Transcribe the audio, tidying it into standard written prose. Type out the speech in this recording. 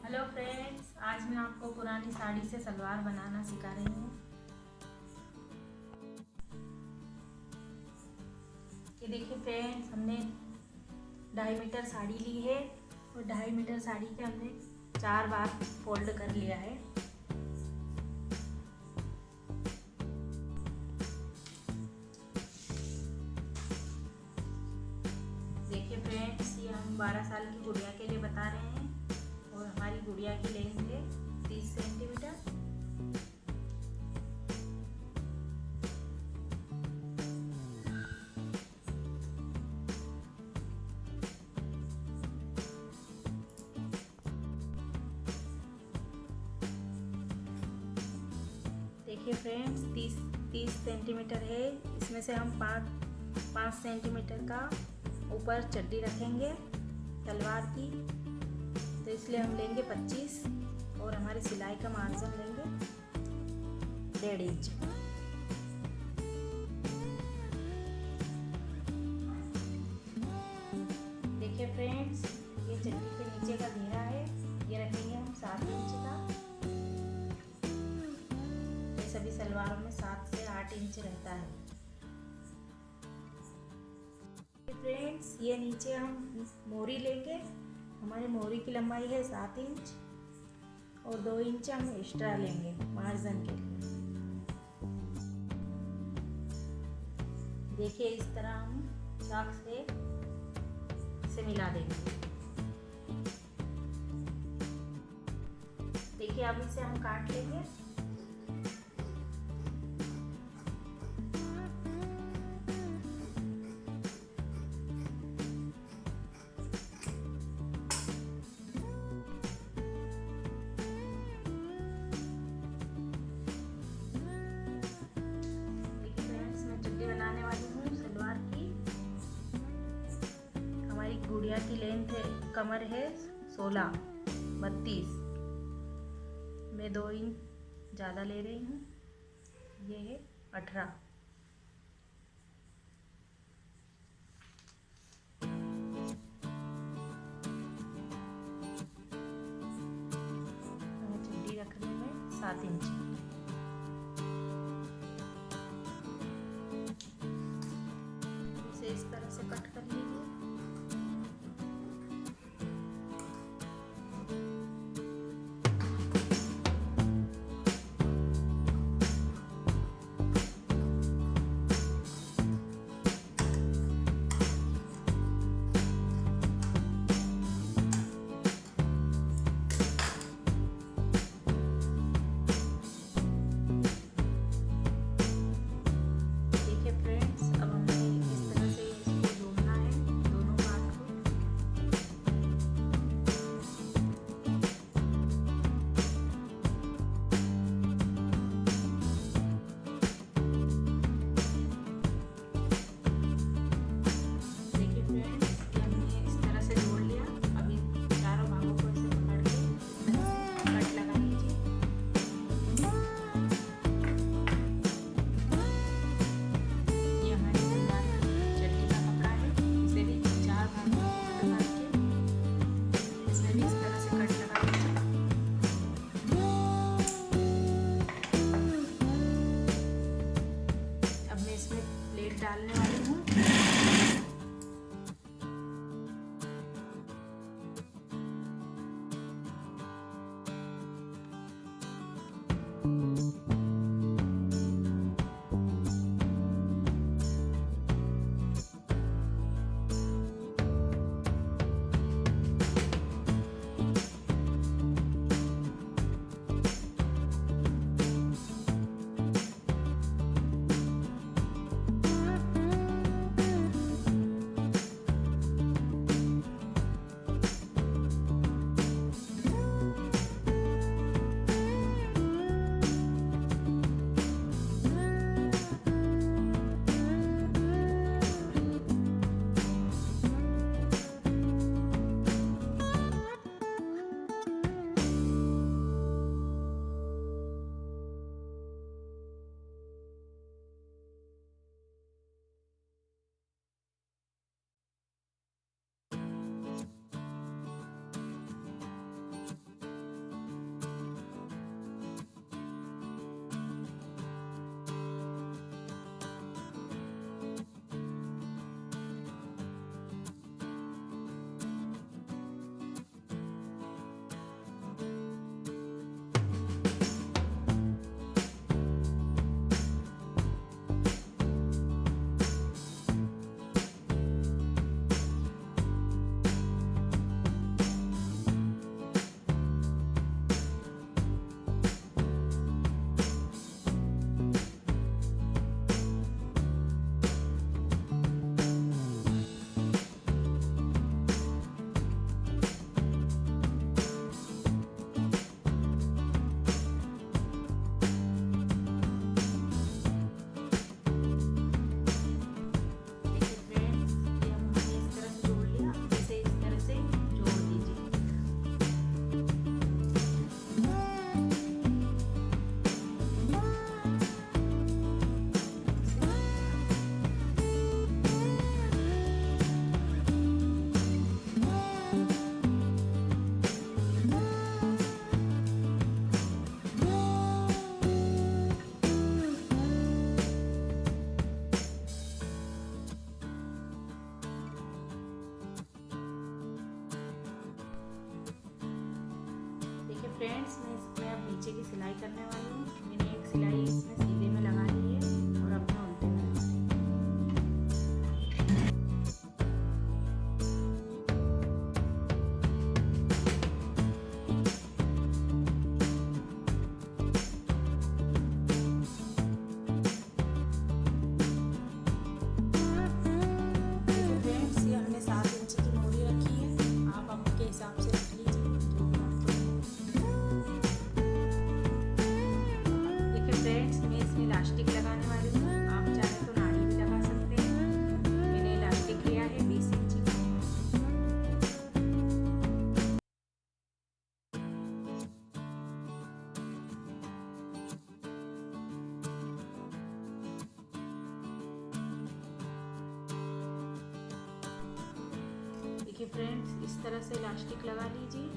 Hello friends, आज मैं आपको पुरानी साड़ी से सलवार बनाना सिखा रही हूँ। ये देखिए फ्रेंड्स, हमने 2.5 मीटर साड़ी ली है और 2.5 मीटर साड़ी के हमने 4 बार फोल्ड कर लिया है। देखिए फ्रेंड्स, ये हम 12 साल की गुड़िया के लिए बता रहे हैं और हमारी गुड़िया की लेंथ है 30 सेंटीमीटर। देखिए फ्रेंड्स, 30 सेंटीमीटर है। इसमें से हम 5 सेंटीमीटर का ऊपर चड्डी रखेंगे सलवार की, तो इसलिए हम लेंगे 25 और हमारी सिलाई का मार्जिन लेंगे 1.5 इंच। देखिए फ्रेंड्स, ये चड्डी के नीचे का घेरा है, ये रखेंगे हम 7 इंच का। ये सभी सलवारों में 7 से 8 इंच रहता है। फ्रेंड्स, ये नीचे हम मोरी लेंगे। हमारी मोरी की लंबाई है 7 इंच और 2 इंच हम एक्स्ट्रा लेंगे मार्जिन के लिए। देखिए, इस तरह हम चाक से इसे मिला देंगे। देखिए, अब इसे हम काट लेंगे। बनाने वाली हूँ सलवार की। हमारी गुड़िया की लेंथ है, कमर है 32। मैं 2 इंच ज़्यादा ले रही हूँ, ये है 18। चड्डी रखने में 7 इंच। इस तरह से कट कर लीजिए। डालने वाली हूँ। फ्रेंड्स, मैं इसमें अब नीचे की सिलाई करने वाली हूँ। मैंने एक सिलाई इसमें सीधे में लगा ली है और अपना उल्टे में लगा ली। फ्रेंड्स, ये हमने 7 इंच की मोड़ी रखी है, आप आपके हिसाब से रख लीजिए जो भी आपको। देखिए फ्रेंड्स, मैं इसमें इलास्टिक लगाने वाली हूँ। आप चाहे तो नाड़ी भी लगा सकते हैं। मैंने इलास्टिक लिया है 20 इंच का। देखिए फ्रेंड्स, इस तरह से इलास्टिक लगा लीजिए।